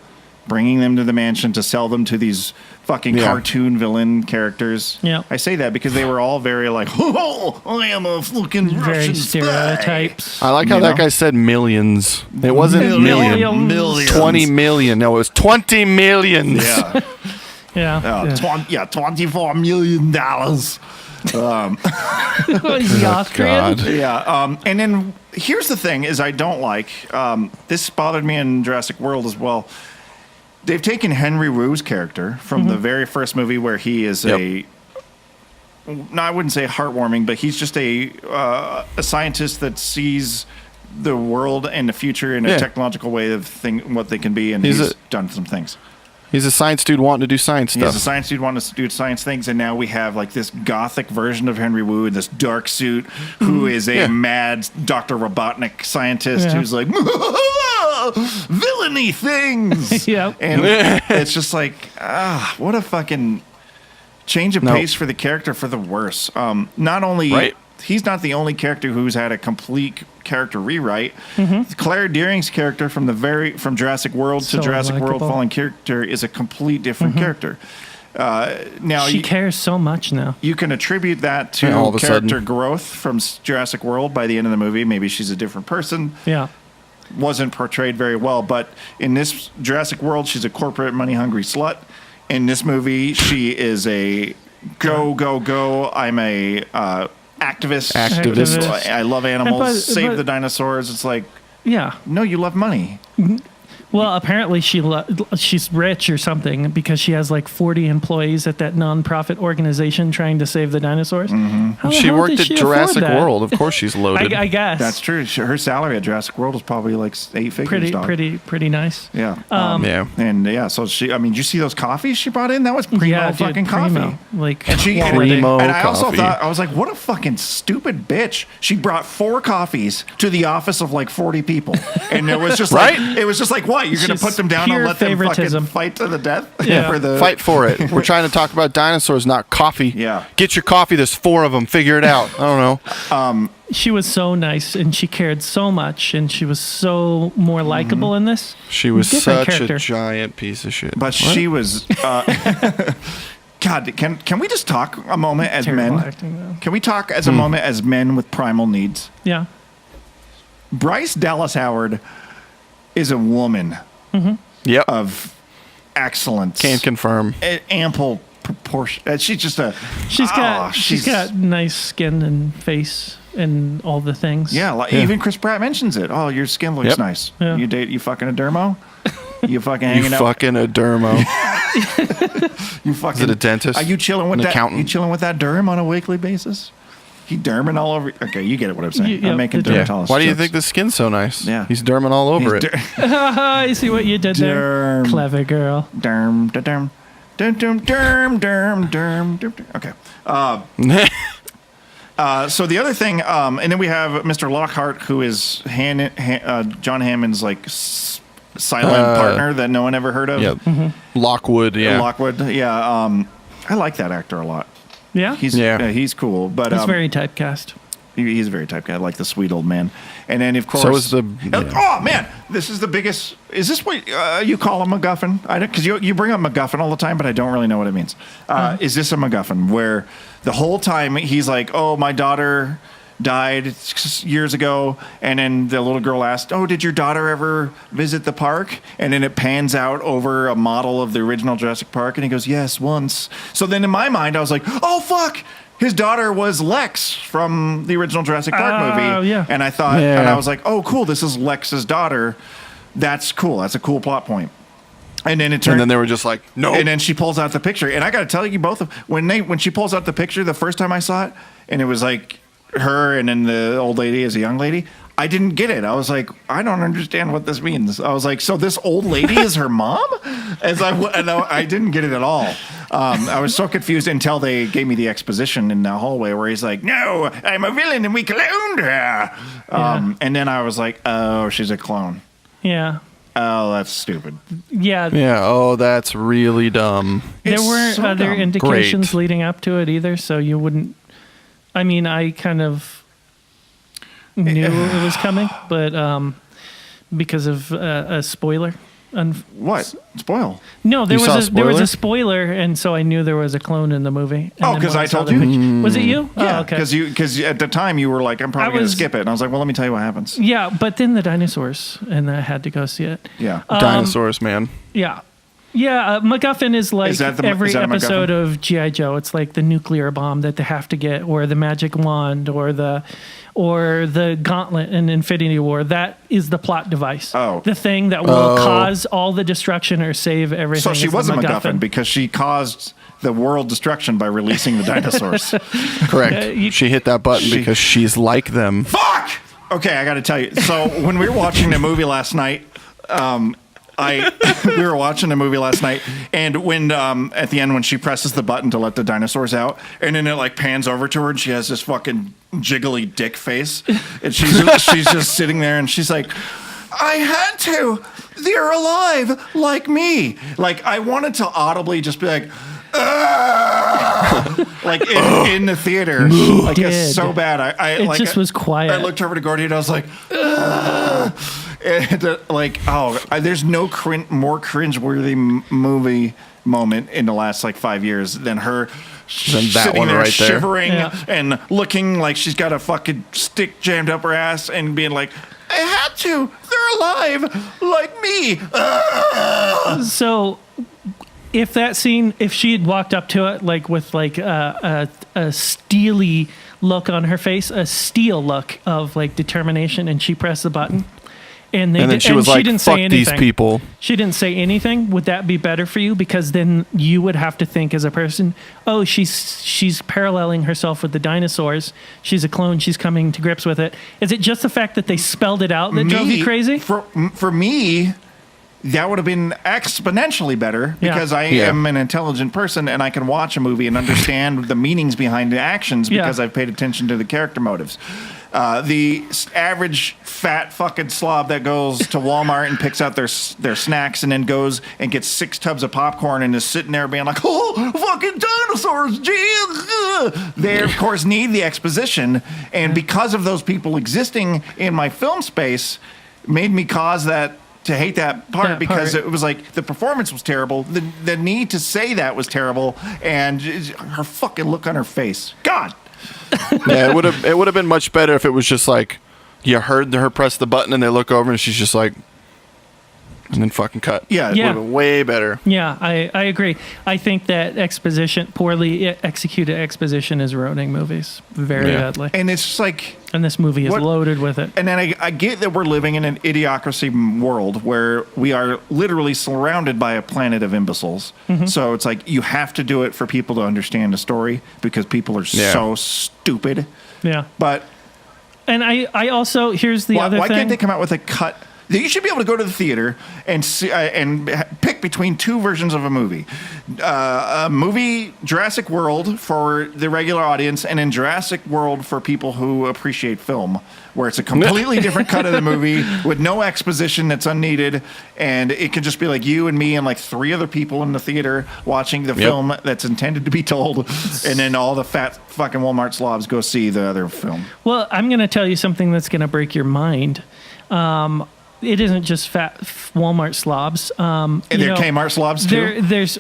bringing them to the mansion to sell them to these fucking cartoon villain characters. Yeah. I say that because they were all very like, oh, I am a fucking Very Russian spy. stereotypes. I like how that guy said millions. It wasn't million. Millions. 20 million. No, it was 20 millions. Yeah. Yeah. $24 million. Was he Austrian? God. Yeah. And then here's the thing is I don't like, this bothered me in Jurassic World as well. They've taken Henry Wu's character from the very first movie where he is I wouldn't say heartwarming, but he's just a scientist that sees the world and the future in a technological way of what they can be, and he's done some things. He's a science dude wanting to do science stuff. He's a science dude wanting to do science things, and now we have like this gothic version of Henry Wu in this dark suit who is a mad Dr. Robotnik scientist who's like, villainy things. Yeah. And it's just like, what a fucking change of pace for the character for the worse. Not only... He's not the only character who's had a complete character rewrite. Claire Dearing's character from Jurassic World to Jurassic World Fallen character is a complete different character. Now she cares so much now. You can attribute that to character growth from Jurassic World by the end of the movie. Maybe she's a different person. Yeah. Wasn't portrayed very well, but in this Jurassic World, she's a corporate money-hungry slut. In this movie, she is a go. I'm a activist. I love animals. Save the dinosaurs. It's like, no, you love money. Well, apparently she's rich or something because she has like 40 employees at that nonprofit organization trying to save the dinosaurs. She worked at Jurassic World. Of course, she's loaded. I guess that's true. Her salary at Jurassic World was probably like 8 figures. Pretty nice. Yeah. Yeah. So she. I mean, did you see those coffees she brought in? That was primo fucking coffee. Like, and she primo and I also coffee. thought, I was like, what a fucking stupid bitch. She brought 4 coffees to the office of like 40 people, and it was just like, what? You're going to put them down and let them fucking fight to the death? Yeah. Fight for it. We're trying to talk about dinosaurs, not coffee. Yeah. Get your coffee. There's 4 of them. Figure it out. I don't know. She was so nice, and she cared so much, and she was so more likable in this. She was such a giant piece of shit. But she was... God, can we just talk a moment as men? Acting, can we talk as a moment as men with primal needs? Yeah. Bryce Dallas Howard is a woman of excellence. Can confirm. Ample proportion. She's just a... She's got nice skin and face and all the things. Yeah, even Chris Pratt mentions it. Oh, your skin looks nice. Yeah. You fucking a dermo? You fucking hanging out? You fucking a dermo. You fucking... Is it a dentist? Are you chilling with that? Accountant? You chilling with that derm on a weekly basis? He derming all over... Okay, you get it what I'm saying. I'm making dermatologist Why do you jokes. think the skin's so nice? Yeah. He's derming all over it. I see what you did there. Clever girl. Derm, derm, derm, derm, derm, derm, derm. Okay. So the other thing, and then we have Mr. Lockhart, who is John Hammond's like silent partner that no one ever heard of. Yeah. Lockwood. Yeah. Lockwood. Yeah. I like that actor a lot. Yeah. He's cool, but he's very typecast. He's very typecast. I like the sweet old man. And then of course, so is the. Oh man, this is the biggest. Is this what you call a MacGuffin? I don't, because you bring up MacGuffin all the time, but I don't really know what it means. Is this a MacGuffin where the whole time he's like, "Oh, my daughter died years ago," and then the little girl asked, "Oh, did your daughter ever visit the park?" And then it pans out over a model of the original Jurassic Park, and he goes, "Yes, once." So then in my mind, I was like, "Oh fuck." His daughter was Lex from the original Jurassic Park movie. Yeah. And I thought, and I was like, oh, cool, this is Lex's daughter. That's cool. That's a cool plot point. And then it turned. And then they were just like, no. And then she pulls out the picture. And I got to tell you both, when she pulls out the picture the first time I saw it, and it was like her and then the old lady as a young lady, I didn't get it. I was like, I don't understand what this means. I was like, so this old lady is her mom? I didn't get it at all. I was so confused until they gave me the exposition in the hallway where he's like, no, I'm a villain and we cloned her. And then I was like, oh, she's a clone. Yeah. Oh, that's stupid. Yeah. Yeah. Oh, that's really dumb. There weren't other indications leading up to it either, so you wouldn't. I mean, I kind of knew it was coming, but because of a spoiler. What? Spoil? No, there You was saw a there was a spoiler? spoiler, and so I knew there was a clone in the movie. And Oh, then 'cause when I saw told the you? picture- Was it you? Yeah, Oh, okay. because at the time you were like, I'm probably going to was- skip it. And I was like, well, let me tell you what happens. Yeah, but then the dinosaurs, and I had to go see it. Yeah. Dinosaurs, man. Yeah. Yeah, MacGuffin is like Is that every is that a episode MacGuffin? of G.I. Joe. It's like the nuclear bomb that they have to get, or the magic wand, or the gauntlet in Infinity War. That is the plot device. Oh. The thing that will cause all the destruction or save everything. So she is the was a MacGuffin because she caused the world destruction by releasing the dinosaurs. Correct. She hit that button because she's like them. Fuck! Okay, I got to tell you. So when we were watching the movie last night, we were watching a movie last night, and when at the end when she presses the button to let the dinosaurs out, and then it like pans over to her, and she has this fucking jiggly dick face, and she's just sitting there, and she's like, "I had to. They're alive like me." Like I wanted to audibly just be like, like in the theater, like it's so bad. It just was quiet. I looked over to Gordy and I was like, and, there's no more cringe-worthy movie moment in the last like 5 years than her sitting one there right there. shivering Yeah. and looking like she's got a fucking stick jammed up her ass and being like, I had to. They're alive like me. So, if that scene, if she had walked up to it like with like a steely look on her face, a steel look of like determination, and she pressed the button, and then she was like, didn't "Fuck say these anything. people." She didn't say anything. Would that be better for you? Because then you would have to think as a person, oh, she's paralleling herself with the dinosaurs. She's a clone. She's coming to grips with it. Is it just the fact that they spelled it out that drove you crazy? For me, that would have been exponentially better because I am an intelligent person and I can watch a movie and understand the meanings behind the actions because I've paid attention to the character motives. The average fat fucking slob that goes to Walmart and picks out their snacks and then goes and gets 6 tubs of popcorn and is sitting there being like, oh, fucking dinosaurs, gee. They, of course, need the exposition. And because of those people existing in my film space, made me cause that to hate that part because it was like the performance was terrible. The need to say that was terrible. And her fucking look on her face. God. Yeah, it would have been much better if it was just like you heard her press the button and they look over and she's just like, and then fucking cut. Yeah, it would have been way better. Yeah, I agree. I think that poorly executed exposition is ruining movies very badly. And it's just like, and this movie is loaded with it. And then I get that we're living in an idiocracy world where we are literally surrounded by a planet of imbeciles. Mm-hmm. So it's like you have to do it for people to understand the story because people are so stupid. Yeah. But and I also here's the other thing. Why can't they come out with a cut? You should be able to go to the theater and see, and pick between 2 versions of a movie. A movie Jurassic World for the regular audience and in Jurassic World for people who appreciate film, where it's a completely different cut of the movie with no exposition that's unneeded, and it could just be like you and me and like 3 other people in the theater watching the film that's intended to be told, and then all the fat fucking Walmart slobs go see the other film. Well, I'm going to tell you something that's going to break your mind. It isn't just fat Walmart slobs. And they're Kmart slobs too? There's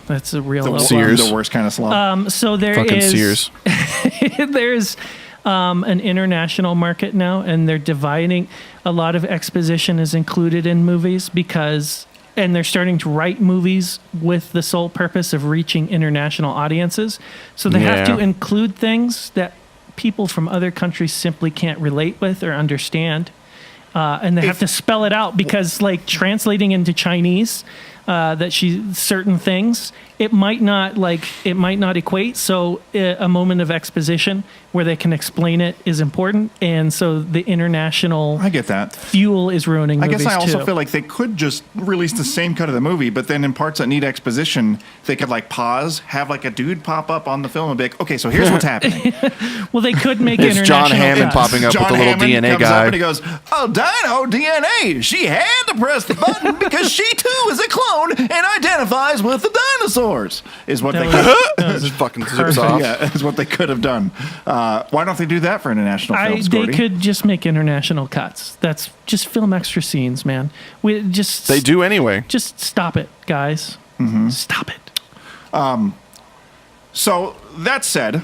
that's a real low Sears. The worst kind of slob. So there Fucking is Sears. there's an international market now, and they're dividing. A lot of exposition is included in movies and they're starting to write movies with the sole purpose of reaching international audiences. So they have to include things that people from other countries simply can't relate with or understand. And they have to spell it out because, like, translating into Chinese, certain things, it might not equate. So a moment of exposition where they can explain it is important. And so the international I get that. fuel is ruining movies I guess I also too. feel like they could just release the same cut of the movie, but then in parts that need exposition, they could like pause, have like a dude pop up on the film and be like, okay, so here's what's happening. Well, they could make It's international John Hammond cuts. popping up John with a little Hammond DNA comes guy. up and he goes, oh, Dino DNA. She had to press the button because she too is a clone alone and identifies with the dinosaurs. Is what they Just fucking zips off. yeah, is what they could have done. Why don't they do that for international films? They Gordy? could just make international cuts. That's just film extra scenes, man. They do anyway. Just stop it, guys. Mm-hmm. Stop it. So that said,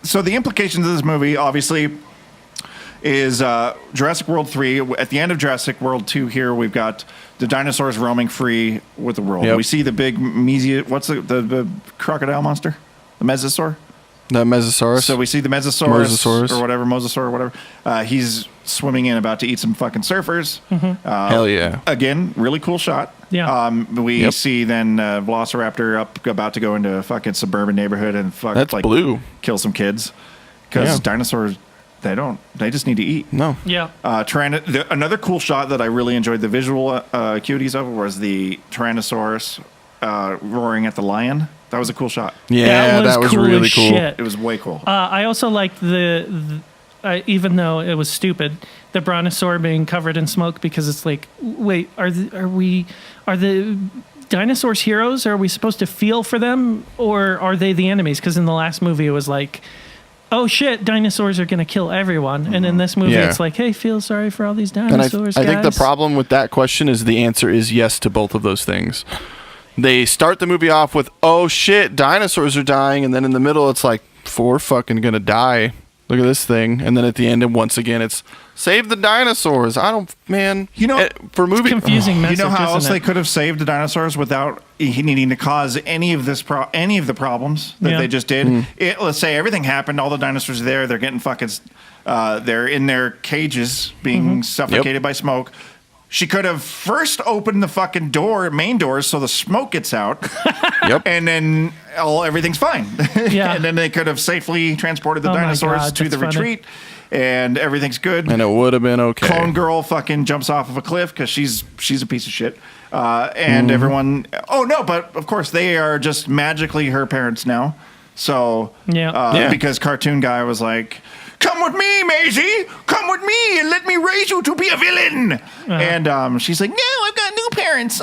so the implications of this movie obviously is Jurassic World 3. At the end of Jurassic World 2 here, we've got the dinosaurs roaming free with the world. Yep. We see the big what's the crocodile monster? The mesosaur? The Mesosaurus. So we see the Mesosaurus Mosasaurus. or whatever, Mosasaur or whatever. He's swimming in, about to eat some fucking surfers. Hell yeah. Again, really cool shot. Yeah. We see then Velociraptor about to go into a fucking suburban neighborhood and That's blue. kill some kids. Because Yeah. dinosaurs, they just need to eat. No. Yeah. Another cool shot that I really enjoyed the visual acuities of was the Tyrannosaurus roaring at the lion. That was a cool shot. Yeah, that was cool really as cool. shit. It was way cool. I also liked even though it was stupid, the brontosaur being covered in smoke, because it's like, wait, are the dinosaurs heroes? Are we supposed to feel for them, or are they the enemies? Because in the last movie it was like, oh shit, dinosaurs are going to kill everyone, and in this movie it's like, hey, feel sorry for all these And dinosaurs. I think the guys. problem with that question is the answer is yes to both of those things. They start the movie off with, oh shit, dinosaurs are dying, and then in the middle it's like, we're fucking gonna die. Look at this thing. And then at the end, and once again, it's save the dinosaurs. For movie, confusing message. You know how isn't else it? they could have saved the dinosaurs without needing to cause any of the problems that they just did? Let's say everything happened, all the dinosaurs are there, they're getting fucking, they're in their cages being suffocated by smoke. She could have first opened the fucking main doors, so the smoke gets out. And then everything's fine. Yeah. And then they could have safely transported the Oh my dinosaurs God, to the that's funny. retreat, and everything's good. and it would have been okay. Clone girl fucking jumps off of a cliff because she's a piece of shit. And everyone, oh no, but of course they are just magically her parents now. So, because cartoon guy was like, come with me, Maisie, come with me and let me raise you to be a villain. And she's like, no, I've got new parents.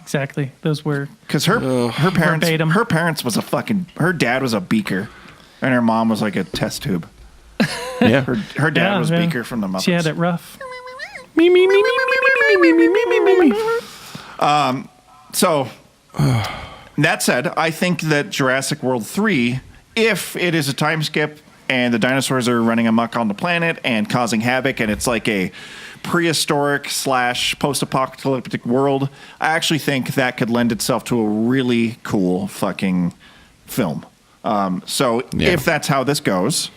Exactly. Those were Because her parents, verbatim. her parents was her dad was a beaker, and her mom was like a test tube. Yeah. Her dad was Beaker from the Muppets. She had it rough. So, that said, I think that Jurassic World 3, if it is a time skip and the dinosaurs are running amok on the planet and causing havoc, and it's like a prehistoric / post-apocalyptic world, I actually think that could lend itself to a really cool fucking film. If that's how this goes,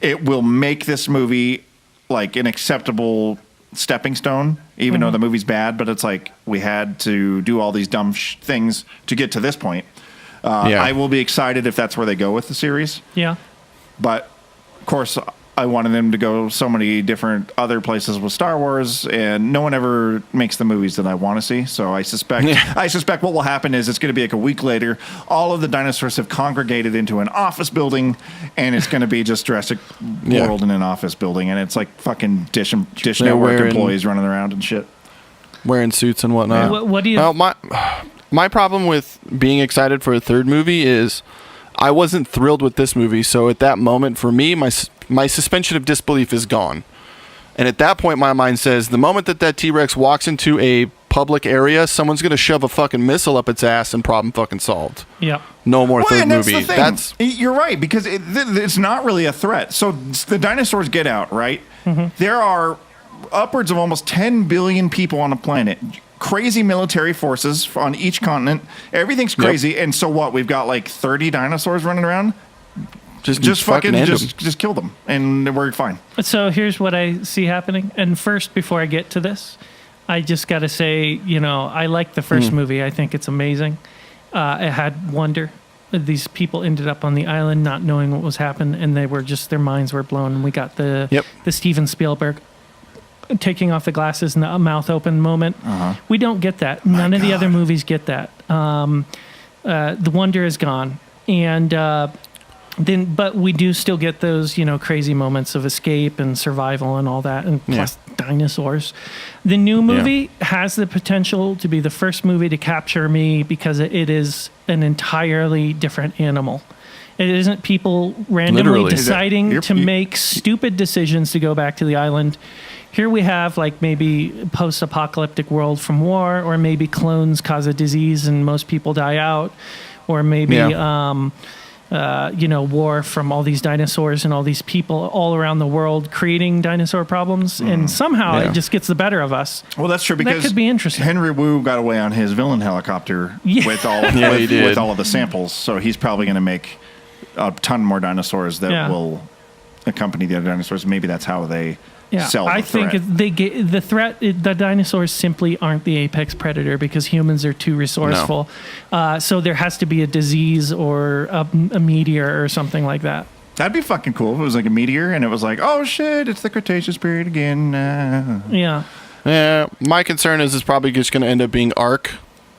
it will make this movie like an acceptable stepping stone, even though the movie's bad, but it's like we had to do all these dumb things to get to this point. I will be excited if that's where they go with the series. Yeah. But, of course, I wanted them to go so many different other places with Star Wars, and no one ever makes the movies that I want to see. So I suspect what will happen is it's going to be like a week later, all of the dinosaurs have congregated into an office building, and it's going to be just Jurassic World in an office building, and it's like fucking Dish Network employees running around and shit. Wearing suits and whatnot. What do you... Well, my problem with being excited for a third movie is I wasn't thrilled with this movie, so at that moment, for me, my suspension of disbelief is gone. And at that point, my mind says, the moment that T-Rex walks into a public area, someone's going to shove a fucking missile up its ass and problem fucking solved. Yeah. No more third movie. That's you're right, because it's not really a threat. So the dinosaurs get out, right? There are upwards of almost 10 billion people on the planet. Crazy military forces on each continent. Everything's crazy. And so what? We've got like 30 dinosaurs running around. Just fucking just kill them, and we're fine. So here's what I see happening. And first, before I get to this, I just got to say, I like the first movie. I think it's amazing. It had wonder. These people ended up on the island not knowing what was happening, and their minds were blown. And we got the Steven Spielberg taking off the glasses and the mouth open moment. We don't get that. None of the other movies get that. The wonder is gone. And but we do still get those, crazy moments of escape and survival and all that, and plus dinosaurs. The new movie has the potential to be the first movie to capture me because it is an entirely different animal. It isn't people randomly deciding to make stupid decisions to go back to the island. Here we have like maybe post-apocalyptic world from war, or maybe clones cause a disease and most people die out, or maybe war from all these dinosaurs and all these people all around the world creating dinosaur problems, and somehow it just gets the better of us. Well, that's true, because that could be interesting. Henry Wu got away on his villain helicopter with all with all of the samples, so he's probably going to make a ton more dinosaurs that will accompany the other dinosaurs. Maybe that's how they sell the threat. Think the threat. The dinosaurs simply aren't the apex predator because humans are too resourceful. No. So there has to be a disease or a meteor or something like that. That'd be fucking cool if it was like a meteor and it was like, oh shit, it's the Cretaceous period again. Yeah. My concern is it's probably just going to end up being Ark,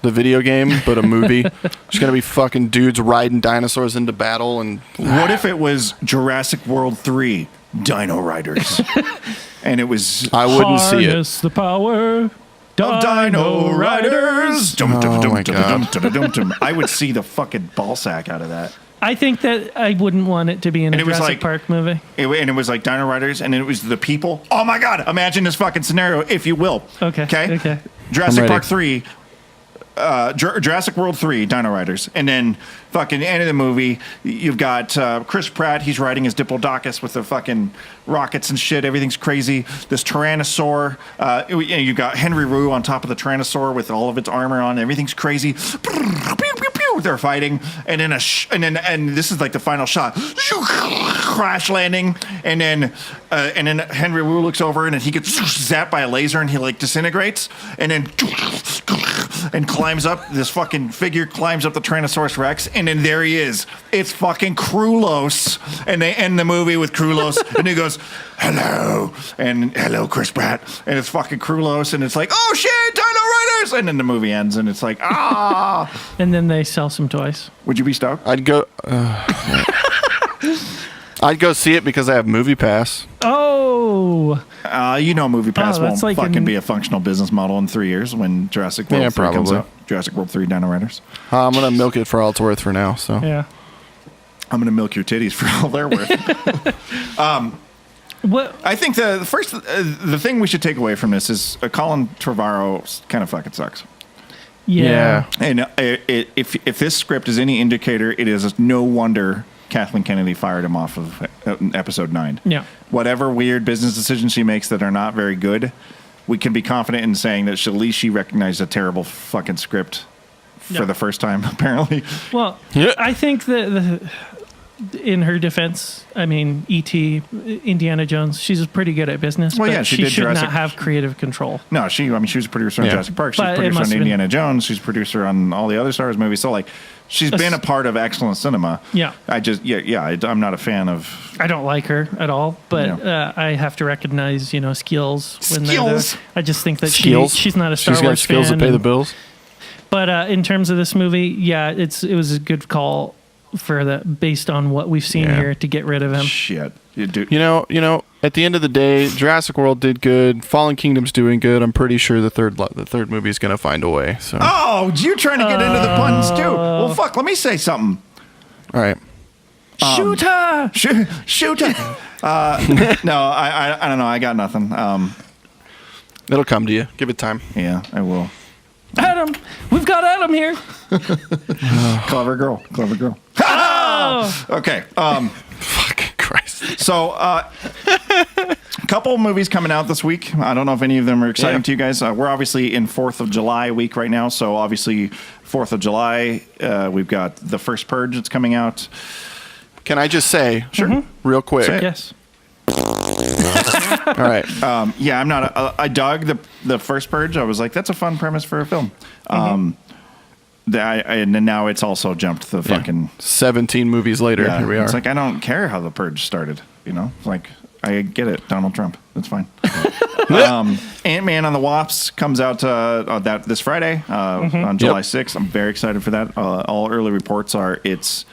the video game, but a movie. There's going to be fucking dudes riding dinosaurs into battle. And what if it was Jurassic World 3, Dino Riders? And it was... I wouldn't see it. Harness the power of Dino Riders. I would see the fucking ball sack out of that. I think that I wouldn't want it to be in a Jurassic Park movie. And it was like Dino Riders, and it was the people. Oh my God, imagine this fucking scenario, if you will. Okay. Jurassic Park 3... Jurassic World 3, Dino Riders, and then fucking end of the movie, you've got Chris Pratt. He's riding his Diplodocus with the fucking rockets and shit. Everything's crazy. This Tyrannosaur. You got Henry Wu on top of the Tyrannosaur with all of its armor on. Everything's crazy. They're fighting, and then and this is like the final shot. Crash landing, and then Henry Wu looks over, and then he gets zapped by a laser, and he like disintegrates, and then climbs up. This fucking figure climbs up the Tyrannosaurus Rex, and then there he is. It's fucking Krulos, and they end the movie with Krulos, and he goes, "Hello," and "Hello, Chris Pratt," and it's fucking Krulos, and it's like, "Oh shit, Dino Riders!" And then the movie ends, and it's like, ah. And then they sell some toys. Would you be stoked? I'd go. I'd go see it because I have Movie Pass. Oh. Movie Pass won't like fucking be a functional business model in 3 years when Jurassic World 3 comes out. Jurassic World 3 Dino Riders. I'm going to milk it for all it's worth for now. So yeah. I'm going to milk your titties for all they're worth. What? I think the thing we should take away from this is Colin Trevorrow kind of fucking sucks. Yeah. And if this script is any indicator, it is no wonder Kathleen Kennedy fired him off of episode 9. Yeah. Whatever weird business decisions she makes that are not very good, we can be confident in saying that at least she recognized a terrible fucking script for the first time, apparently. Well, I think that in her defense, I mean, E.T., Indiana Jones, she's pretty good at business. Well, but she should not have creative control. No, she was a producer on Jurassic Park. She's a producer on Indiana Jones. She's a producer on all the other Star Wars movies. So, like, she's been a part of excellent cinema. Yeah. I'm not a fan of... I don't like her at all, but I have to recognize, skills. When skills? I just think that she's not a Star Wars fan. She's got skills to pay the bills. But in terms of this movie, it was a good call based on what we've seen here to get rid of him. Shit. You know, at the end of the day, Jurassic World did good. Fallen Kingdom's doing good. I'm pretty sure the third movie is going to find a way. So. Oh, you're trying to get into the puns too. Well, fuck, let me say something. All right. Shoot her! Shoot her! No, I don't know. I got nothing. It'll come to you. Give it time. Yeah, I will. Adam! We've got Adam here! Clever girl. Oh! Okay. Fucking Christ. So, a couple movies coming out this week. I don't know if any of them are exciting to you guys. We're obviously in 4th of July week right now. So, obviously, 4th of July, we've got The First Purge that's coming out. Can I just say, real quick? Yes. All right. I'm not. I dug the First Purge. I was like, that's a fun premise for a film. And now it's also jumped the fucking 17 movies later. Here we are. It's like I don't care how the Purge started. It's like I get it. Donald Trump. That's fine. Ant-Man and the Wasp comes out this Friday on July 6th. I'm very excited for that. All early reports are it's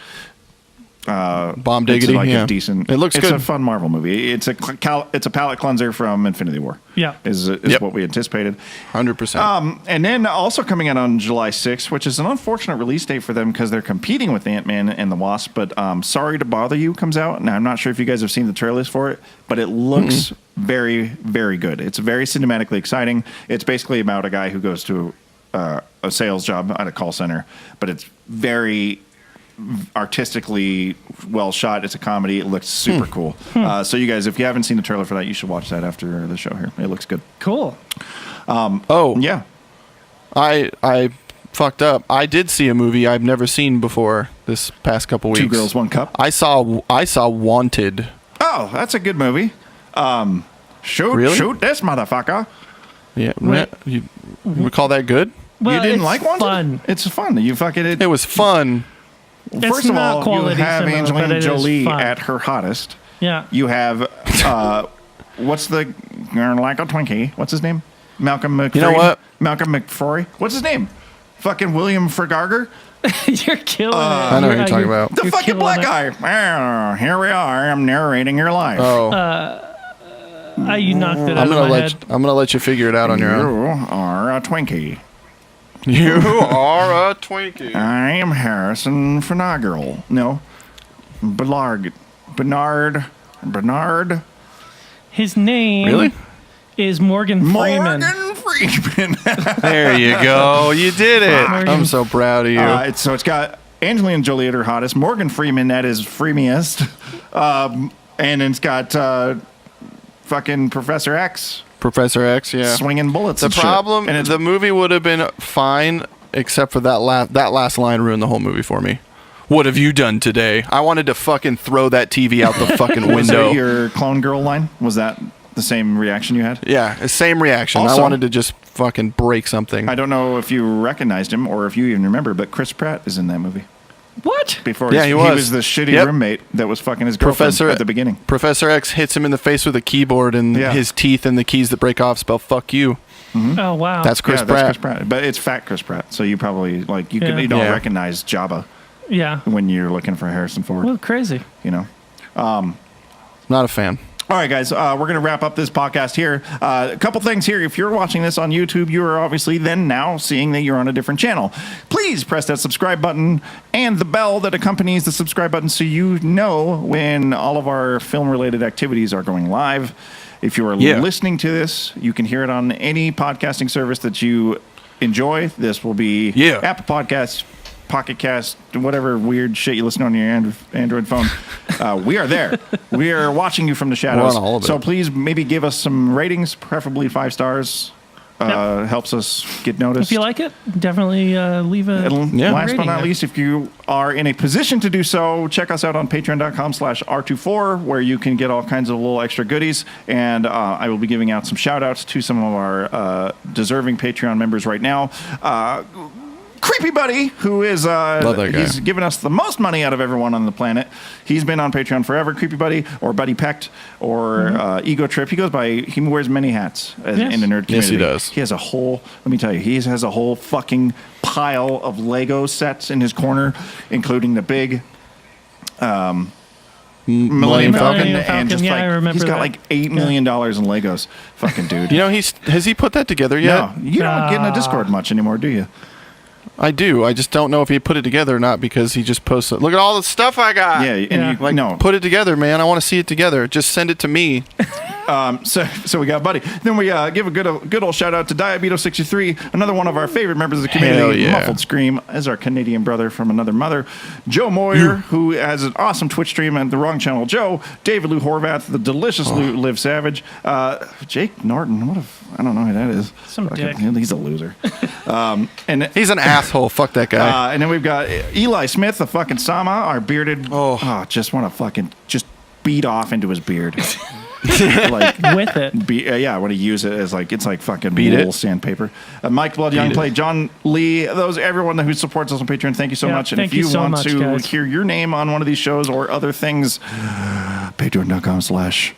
Bomb diggity. It's like yeah. a decent. It looks it's good. It's a fun Marvel movie. It's a palate cleanser from Infinity War. Yeah. is Yep. what we anticipated. 100%. And then also coming out on July 6th, which is an unfortunate release date for them because they're competing with Ant-Man and the Wasp. But Sorry to Bother You comes out. Now, I'm not sure if you guys have seen the trailers for it, but it looks very, very good. It's very cinematically exciting. It's basically about a guy who goes to a sales job at a call center, but it's very artistically well shot. It's a comedy. It looks super cool. So you guys, if you haven't seen the trailer for that, you should watch that after the show here. It looks good. Cool. Yeah. I fucked up. I did see a movie I've never seen before this past couple weeks. Two Girls, One Cup. I saw Wanted. Oh, that's a good movie. Shoot this motherfucker. Yeah. Wait. You would call that good? Well, You didn't it's like Wanted? fun. It's fun. You fucking It was fun. First of not all, you quality have cinema, but Angelina it is Jolie fun. at her hottest. Yeah. You have what's the like a Twinkie? What's his name? Malcolm McFrey. You know what? Malcolm McFrory. What's his name? Fucking William Fergarger. You're killing it. I know what you're talking about. The You're fucking killing black it. guy. Ah, here we are. I'm narrating your life. Oh, You knocked it I'm out of my head. gonna let you figure it out on your own. You are a Twinkie. You are a Twinkie. I am Harrison Fernagerl. No. Bernard. His name Really? is Morgan Freeman. Morgan Freeman. There you go. You did it. Morgan. I'm so proud of you. It's got Angelina Jolie at her hottest, Morgan Freeman at his freemiest, and it's got fucking Professor X Professor X, yeah. swinging bullets. The and shit. problem, and it's the movie would have been fine, except for that last line ruined the whole movie for me. What have you done today? I wanted to fucking throw that TV out the fucking was window. that your clone girl line? Was that the same reaction you had? Yeah, same reaction. Also- I wanted to just fucking break something. I don't know if you recognized him or if you even remember, but Chris Pratt is in that movie. What? Before Yeah, he was. He was the shitty Yep. roommate that was fucking his girlfriend at the beginning. Professor X hits him in the face with a keyboard, and Yeah. his teeth and the keys that break off spell "fuck you." Oh, wow. That's Chris yeah, Pratt. That's Chris Pratt. But it's fat Chris Pratt, so you probably like you Yeah. don't Yeah. recognize Jabba yeah. when you're looking for Harrison Ford. Well, crazy. You know. Not a fan. All right, guys, we're going to wrap up this podcast here. A couple things here. If you're watching this on YouTube, you are obviously then now seeing that you're on a different channel. Please press that subscribe button and the bell that accompanies the subscribe button so you know when all of our film-related activities are going live. If you are listening to this, you can hear it on any podcasting service that you enjoy. This will be Apple Podcasts, Pocket Cast, whatever weird shit you listen on your Android phone. We are there. We are watching you from the shadows. We're on all of it. So please maybe give us some ratings, preferably 5 stars. Helps us get noticed. If you like it, definitely leave a And last rating but not there. least, if you are in a position to do so, check us out on patreon.com/R24, where you can get all kinds of little extra goodies. And I will be giving out some shout outs to some of our deserving Patreon members right now. Creepy Buddy, who is Love that guy. he's given us the most money out of everyone on the planet. He's been on Patreon forever. Creepy Buddy or Buddy Pecked or Ego Trip. He wears many hats in the nerd community. Yes, he does. He has a whole, let me tell you, he has a whole fucking pile of Lego sets in his corner, including the big Millennium Falcon. And just yeah, I remember he's got that. like $8 million in Legos. Fucking dude. You know, has he put that together yet? No, you don't get in a Discord much anymore, do you? I do. I just don't know if he put it together or not because he just posted, look at all the stuff I got. Yeah, and Yeah. you, Like, no. put it together, man. I want to see it together. Just send it to me. So we got Buddy. Then we give a good old shout out to Diabeto63, another one of our favorite members of the community. Hell yeah. Muffled Scream is our Canadian brother from another mother. Joe Moyer, who has an awesome Twitch stream at the wrong channel. Joe, David Lou Horvath, the delicious Liv Savage, Jake Norton. I don't know who that is. Some dick. He's a loser. And He's an asshole. Fuck that guy. and then we've got Eli Smith, the fucking Sama, our bearded. Just want to fucking just beat off into his beard. Like with it. I want to use it as like it's like fucking Beat wool it. sandpaper. Mike Blood, Young Beat it. Play, John Lee, everyone who supports us on Patreon. Thank you so Yeah, much. And thank if you you so want much, to guys. hear your name on one of these shows or other things, patreon.com/R24.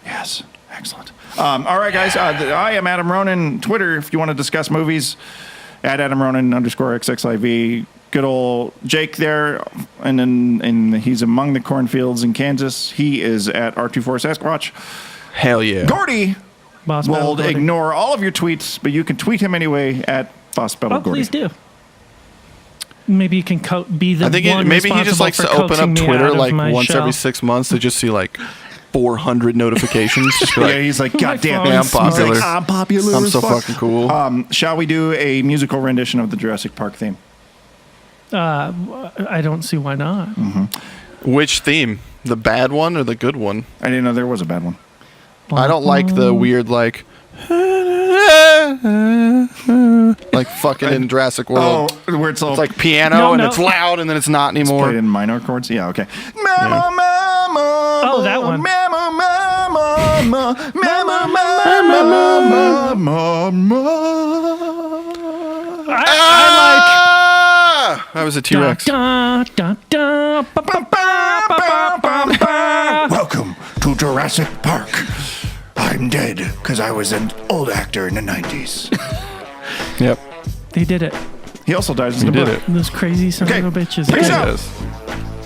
Yes, excellent. All right, guys. I am Adam Ronan. Twitter, if you want to discuss movies, at Adam Ronan _XXIV. good old Jake there, and he's among the cornfields in Kansas. He is at R24 Sasquatch. Hell yeah. Gordy Boss Battle will Gordy. ignore all of your tweets, but you can tweet him anyway at Boss Battle Oh, Gordy. please do. Maybe you can be the I think one maybe he just responsible likes for to open coaxing up me Twitter out of like my once shell. every 6 months to just see like 400 notifications. Just be like, Yeah, he's like, God damn phone it, I'm popular. He's like, I'm popular. I'm as so fuck." fucking cool. Shall we do a musical rendition of the Jurassic Park theme? I don't see why not. Which theme? The bad one or the good one? I didn't know there was a bad one. I don't like the weird like fucking in Jurassic World. Oh, where it's all It's like piano No, and no. it's loud and then it's not played anymore. in minor chords. Yeah, okay. Mama, mama, Oh, that one. Mama, mama, mama, mama, mama, mama. Ah! That was a T-Rex. Da, da, da, ba, ba, ba, ba, ba, ba. Welcome to Jurassic Park. I'm dead because I was an old actor in the 90s. Yep. They did it. He also dies in You the did book. it. Those crazy sons Okay. of a bitches. Peace There out. it is.